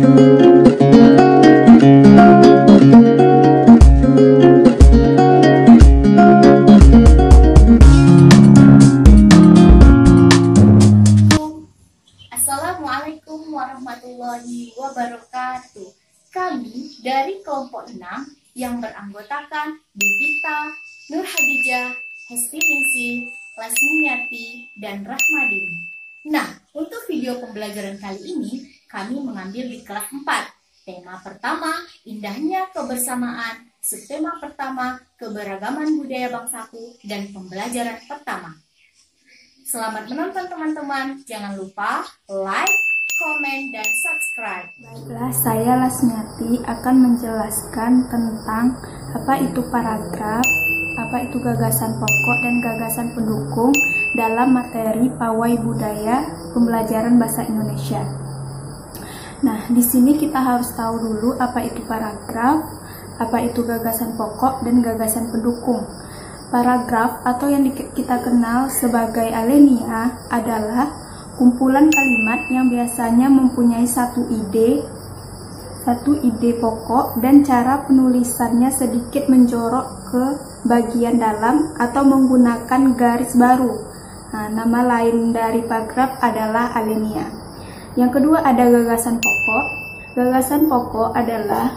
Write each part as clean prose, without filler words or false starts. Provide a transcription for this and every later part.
Assalamualaikum warahmatullahi wabarakatuh. Kami dari kelompok 6 yang beranggotakan Devita, Nur Hadijah, Hesti Ningsih, Lasmiyati, dan Rahmadini. Nah, untuk video pembelajaran kali ini, kami mengambil di kelas 4. Tema pertama, indahnya kebersamaan. Subtema pertama, keberagaman budaya bangsaku, dan pembelajaran pertama. Selamat menonton teman-teman. Jangan lupa like, komen, dan subscribe. Baiklah, saya Lasmiyati akan menjelaskan tentang apa itu paragraf, apa itu gagasan pokok dan gagasan pendukung dalam materi pawai budaya pembelajaran bahasa Indonesia. Nah, di sini kita harus tahu dulu apa itu paragraf, apa itu gagasan pokok dan gagasan pendukung. Paragraf atau yang kita kenal sebagai alinea adalah kumpulan kalimat yang biasanya mempunyai satu ide pokok dan cara penulisannya sedikit menjorok ke bagian dalam atau menggunakan garis baru. Nah, nama lain dari paragraf adalah alinea. Yang kedua ada gagasan pokok. Gagasan pokok adalah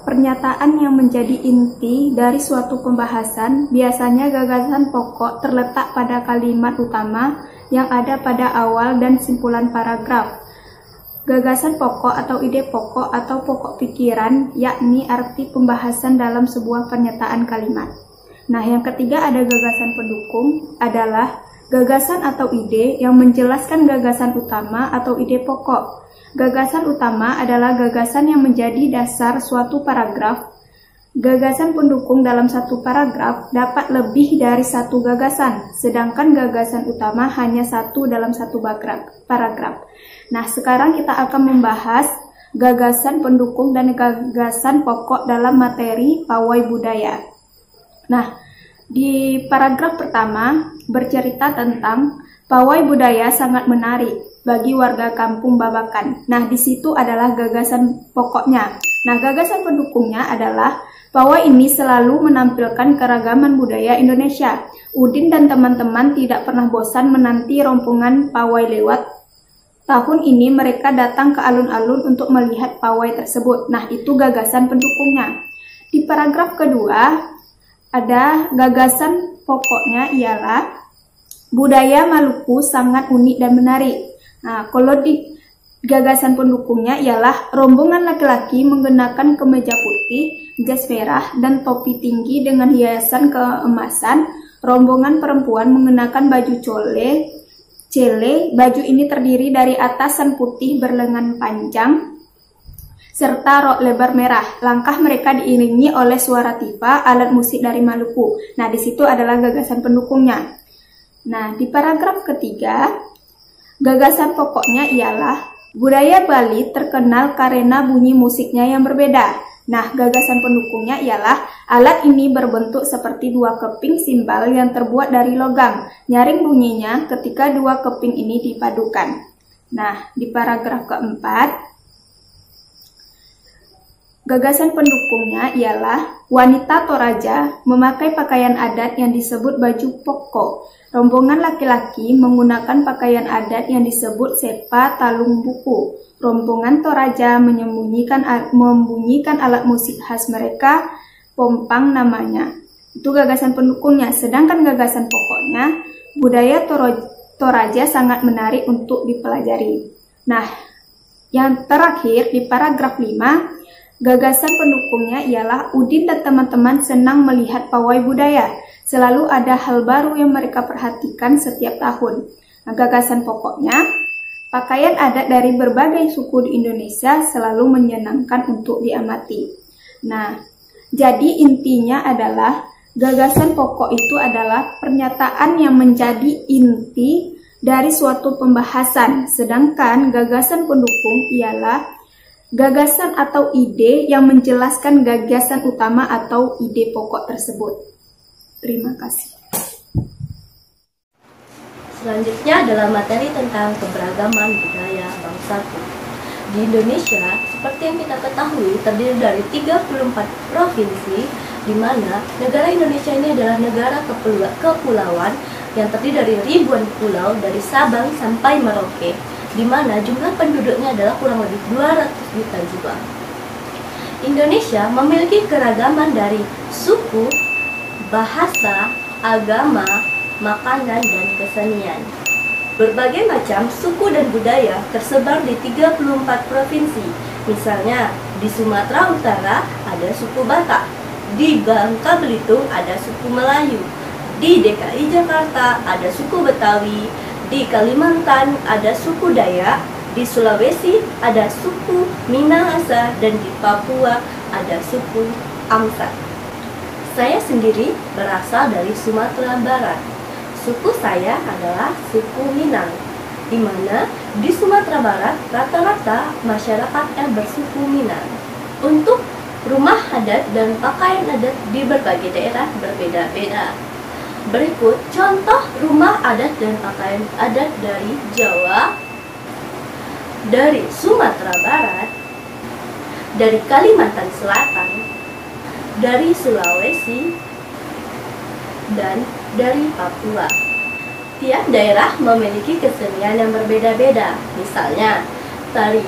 pernyataan yang menjadi inti dari suatu pembahasan. Biasanya gagasan pokok terletak pada kalimat utama yang ada pada awal dan simpulan paragraf. Gagasan pokok atau ide pokok atau pokok pikiran, yakni arti pembahasan dalam sebuah pernyataan kalimat. Nah, yang ketiga ada gagasan pendukung, adalah gagasan atau ide yang menjelaskan gagasan utama atau ide pokok. Gagasan utama adalah gagasan yang menjadi dasar suatu paragraf. Gagasan pendukung dalam satu paragraf dapat lebih dari satu gagasan, sedangkan gagasan utama hanya satu dalam satu paragraf. Nah, sekarang kita akan membahas gagasan pendukung dan gagasan pokok dalam materi pawai budaya. Nah, di paragraf pertama bercerita tentang pawai budaya sangat menarik bagi warga kampung Babakan. Nah, di situ adalah gagasan pokoknya. Nah, gagasan pendukungnya adalah pawai ini selalu menampilkan keragaman budaya Indonesia. Udin dan teman-teman tidak pernah bosan menanti rombongan pawai lewat. Tahun ini mereka datang ke alun-alun untuk melihat pawai tersebut. Nah, itu gagasan pendukungnya. Di paragraf kedua ada gagasan pokoknya ialah budaya Maluku sangat unik dan menarik. Nah, kalau di gagasan pendukungnya ialah rombongan laki-laki mengenakan kemeja putih, jas merah, dan topi tinggi dengan hiasan keemasan. Rombongan perempuan mengenakan baju cele. Baju ini terdiri dari atasan putih berlengan panjang serta rok lebar merah. Langkah mereka diiringi oleh suara tipa, alat musik dari Maluku. Nah, di situ adalah gagasan pendukungnya. Nah, di paragraf ketiga, gagasan pokoknya ialah budaya Bali terkenal karena bunyi musiknya yang berbeda. Nah, gagasan pendukungnya ialah alat ini berbentuk seperti dua keping simbal yang terbuat dari logam. Nyaring bunyinya ketika dua keping ini dipadukan. Nah, di paragraf keempat, gagasan pendukungnya ialah wanita Toraja memakai pakaian adat yang disebut baju poko. Rombongan laki-laki menggunakan pakaian adat yang disebut sepa talung buku. Rombongan Toraja membunyikan alat musik khas mereka, pompang namanya. Itu gagasan pendukungnya. Sedangkan gagasan pokoknya, budaya Toraja sangat menarik untuk dipelajari. Nah, yang terakhir di paragraf 5, gagasan pendukungnya ialah Udin dan teman-teman senang melihat pawai budaya. Selalu ada hal baru yang mereka perhatikan setiap tahun. Nah, gagasan pokoknya, pakaian adat dari berbagai suku di Indonesia selalu menyenangkan untuk diamati. Nah, jadi intinya adalah gagasan pokok itu adalah pernyataan yang menjadi inti dari suatu pembahasan. Sedangkan gagasan pendukung ialah gagasan atau ide yang menjelaskan gagasan utama atau ide pokok tersebut. Terima kasih. Selanjutnya adalah materi tentang keberagaman budaya bangsaku. Di Indonesia, seperti yang kita ketahui, terdiri dari 34 provinsi, di mana negara Indonesia ini adalah negara kepulauan yang terdiri dari ribuan pulau dari Sabang sampai Merauke, di mana jumlah penduduknya adalah kurang lebih 200 juta jiwa. Indonesia memiliki keragaman dari suku, bahasa, agama, makanan, dan kesenian. Berbagai macam suku dan budaya tersebar di 34 provinsi. Misalnya, di Sumatera Utara ada suku Batak, di Bangka Belitung ada suku Melayu, di DKI Jakarta ada suku Betawi, di Kalimantan ada suku Dayak, di Sulawesi ada suku Minahasa, dan di Papua ada suku Amsat. Saya sendiri berasal dari Sumatera Barat. Suku saya adalah suku Minang, di mana di Sumatera Barat rata-rata masyarakatnya bersuku Minang. Untuk rumah adat dan pakaian adat di berbagai daerah berbeda-beda. Berikut contoh rumah adat dan pakaian adat dari Jawa, dari Sumatera Barat, dari Kalimantan Selatan, dari Sulawesi, dan dari Papua. Tiap daerah memiliki kesenian yang berbeda-beda. Misalnya, tari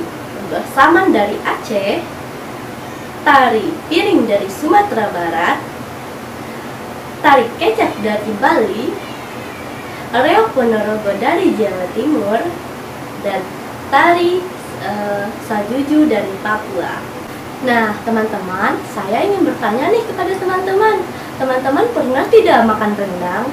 Saman dari Aceh, tari piring dari Sumatera Barat, tari kecak dari Bali, reok Ponorogo dari Jawa Timur, dan tari Sajuju dari Papua. Nah, teman-teman, saya ingin bertanya nih kepada teman-teman. Teman-teman pernah tidak makan rendang?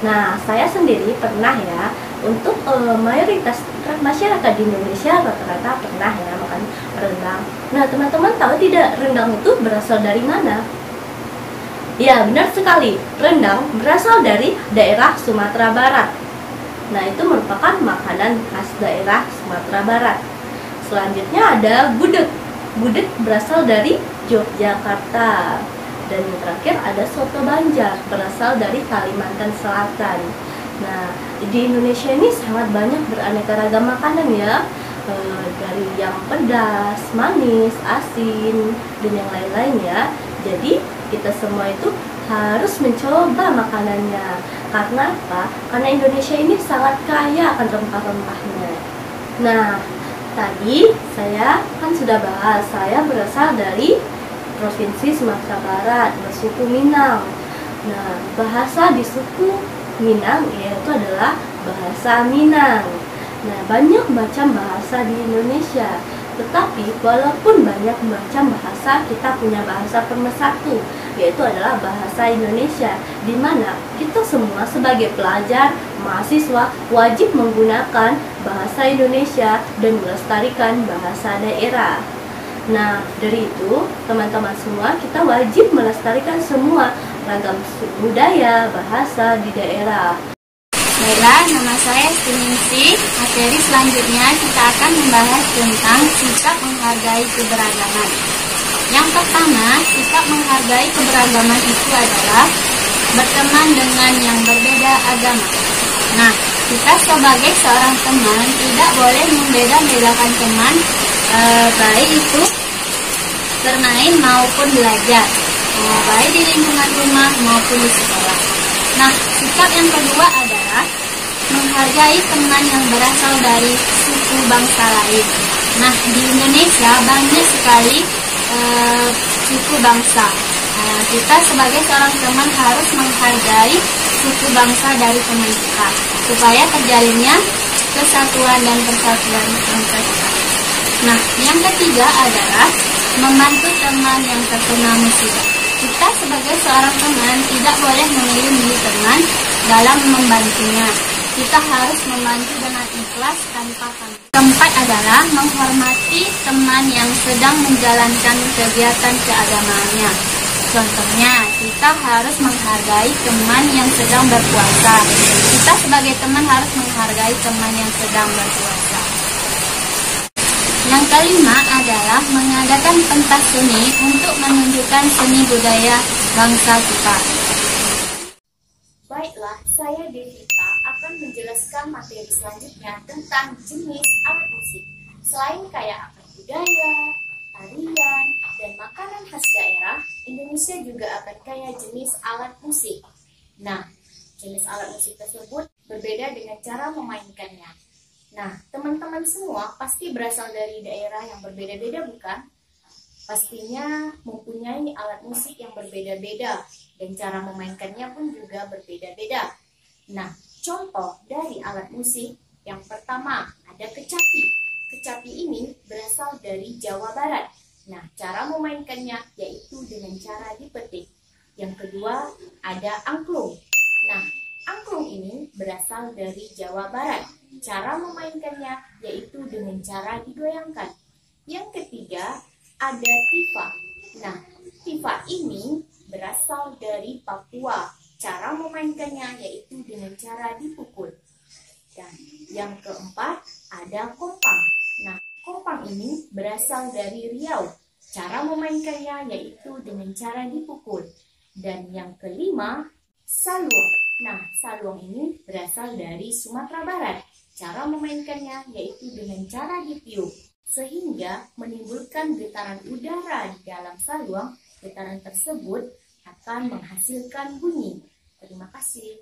Nah, saya sendiri pernah ya. Untuk mayoritas masyarakat di Indonesia rata-rata pernah ya makan rendang. Nah, teman-teman tahu tidak rendang itu berasal dari mana? Ya, benar sekali. Rendang berasal dari daerah Sumatera Barat. Nah, itu merupakan makanan khas daerah Sumatera Barat. Selanjutnya ada gudeg. Gudeg berasal dari Yogyakarta. Dan yang terakhir ada soto Banjar, berasal dari Kalimantan Selatan. Nah, di Indonesia ini sangat banyak beraneka ragam makanan ya, dari yang pedas, manis, asin, dan yang lain-lainnya. Jadi kita semua itu harus mencoba makanannya. Karena apa? Karena Indonesia ini sangat kaya akan rempah-rempahnya. Nah, tadi saya kan sudah bahas, saya berasal dari Provinsi Sumatera Barat, bersuku Minang. Nah, bahasa di suku Minang yaitu adalah bahasa Minang. Nah, banyak macam bahasa di Indonesia. Tetapi walaupun banyak macam bahasa, kita punya bahasa pemersatu, yaitu adalah bahasa Indonesia, di mana kita semua sebagai pelajar, mahasiswa wajib menggunakan bahasa Indonesia dan melestarikan bahasa daerah. Nah, dari itu, teman-teman semua, kita wajib melestarikan semua ragam budaya, bahasa di daerah. Baiklah, nama saya Stiningsih. Materi selanjutnya kita akan membahas tentang sikap menghargai keberagaman. Yang pertama, sikap menghargai keberagaman itu adalah berteman dengan yang berbeda agama. Nah, kita sebagai seorang teman tidak boleh membeda-bedakan teman, baik itu bermain maupun belajar, baik di lingkungan rumah maupun di sekolah. Nah, sikap yang kedua adalah menghargai teman yang berasal dari suku bangsa lain. Nah, di Indonesia banyak sekali suku bangsa. Kita sebagai seorang teman harus menghargai suku bangsa dari teman kita, supaya terjalinnya kesatuan dan persatuan bangsa kita. Nah, yang ketiga adalah membantu teman yang terkena musibah. Kita sebagai seorang teman tidak boleh mengelimi teman dalam membantunya. Kita harus membantu dengan ikhlas tanpa pamrih. Keempat adalah menghormati teman yang sedang menjalankan kegiatan keagamaannya. Contohnya, kita harus menghargai teman yang sedang berpuasa. Kita sebagai teman harus menghargai teman yang sedang berpuasa. Yang kelima adalah mengadakan pentas seni untuk menunjukkan seni budaya bangsa kita. Baiklah, saya Devita akan menjelaskan materi selanjutnya tentang jenis alat musik. Selain kaya akan budaya, tarian, dan makanan khas daerah, Indonesia juga akan kaya jenis alat musik. Nah, jenis alat musik tersebut berbeda dengan cara memainkannya. Nah, teman-teman semua pasti berasal dari daerah yang berbeda-beda, bukan? Pastinya mempunyai alat musik yang berbeda-beda dan cara memainkannya pun juga berbeda-beda. Nah, contoh dari alat musik yang pertama ada kecapi. Kecapi ini berasal dari Jawa Barat. Nah, cara memainkannya yaitu dengan cara dipetik. Yang kedua ada angklung. Nah, angklung ini berasal dari Jawa Barat. Cara memainkannya yaitu dengan cara digoyangkan. Yang ketiga ada tifa. Nah, tifa ini berasal dari Papua. Cara memainkannya yaitu dengan cara dipukul. Dan yang keempat ada kompang. Nah, kompang ini berasal dari Riau. Cara memainkannya yaitu dengan cara dipukul. Dan yang kelima, saluang. Nah, saluang ini berasal dari Sumatera Barat. Cara memainkannya yaitu dengan cara ditiup, sehingga menimbulkan getaran udara di dalam saluang. Getaran tersebut akan menghasilkan bunyi. Terima kasih.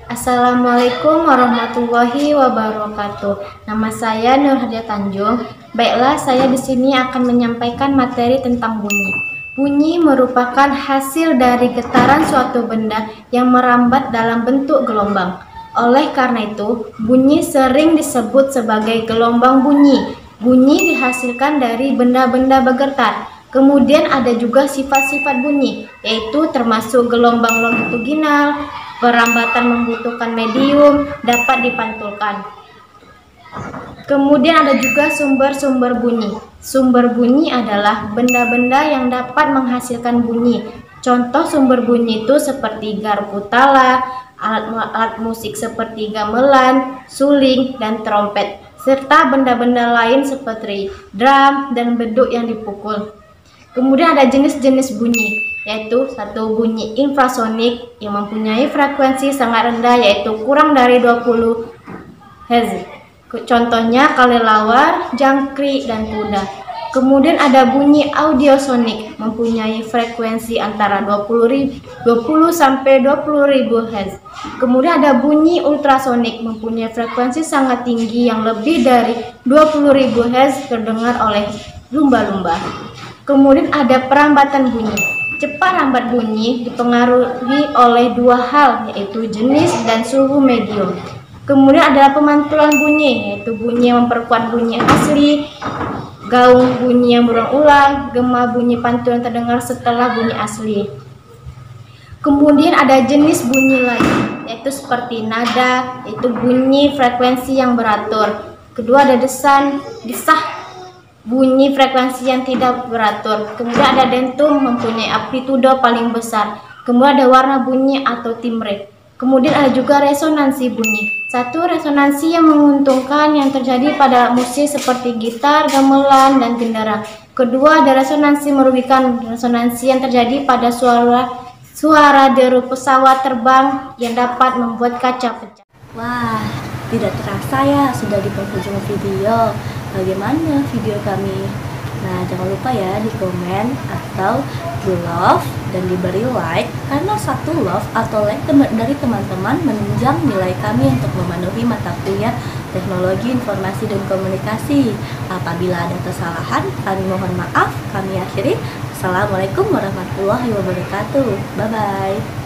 Assalamualaikum warahmatullahi wabarakatuh. Nama saya Nur Hadia Tanjung. Baiklah, saya di sini akan menyampaikan materi tentang bunyi. Bunyi merupakan hasil dari getaran suatu benda yang merambat dalam bentuk gelombang. Oleh karena itu, bunyi sering disebut sebagai gelombang bunyi. Bunyi dihasilkan dari benda-benda bergetar. Kemudian ada juga sifat-sifat bunyi, yaitu termasuk gelombang longitudinal, perambatan membutuhkan medium, dapat dipantulkan. Kemudian ada juga sumber-sumber bunyi. Sumber bunyi adalah benda-benda yang dapat menghasilkan bunyi. Contoh sumber bunyi itu seperti garpu tala, alat musik seperti gamelan, suling, dan trompet, serta benda-benda lain seperti drum dan beduk yang dipukul. Kemudian ada jenis-jenis bunyi, yaitu satu bunyi infrasonik yang mempunyai frekuensi sangat rendah, yaitu kurang dari 20 Hz. Contohnya kelelawar, jangkrik, dan kuda. Kemudian ada bunyi audiosonik mempunyai frekuensi antara 20 sampai 20.000 Hz. Kemudian ada bunyi ultrasonik mempunyai frekuensi sangat tinggi yang lebih dari 20.000 Hz terdengar oleh lumba-lumba. Kemudian ada perambatan bunyi. Cepat lambat bunyi dipengaruhi oleh dua hal, yaitu jenis dan suhu medium. Kemudian adalah pemantulan bunyi, yaitu bunyi yang memperkuat bunyi asli, gaung bunyi yang berulang-ulang, gema bunyi pantulan terdengar setelah bunyi asli. Kemudian ada jenis bunyi lain, yaitu seperti nada, yaitu bunyi frekuensi yang beratur. Kedua ada desah, bunyi frekuensi yang tidak beratur. Kemudian ada dentum, mempunyai amplitudo paling besar. Kemudian ada warna bunyi atau timbre. Kemudian ada juga resonansi bunyi. Satu, resonansi yang menguntungkan yang terjadi pada musik seperti gitar, gamelan, dan gendera. Kedua, ada resonansi merugikan, resonansi yang terjadi pada suara deru pesawat terbang yang dapat membuat kaca pecah. Wah, tidak terasa ya sudah di penghujung video. Bagaimana video kami? Nah, jangan lupa ya di komen atau di love dan diberi like, karena satu love atau like dari teman-teman menunjang nilai kami untuk memenuhi mata kuliah Teknologi Informasi dan Komunikasi. Apabila ada kesalahan, kami mohon maaf. Kami akhiri. Assalamualaikum warahmatullahi wabarakatuh. Bye-bye.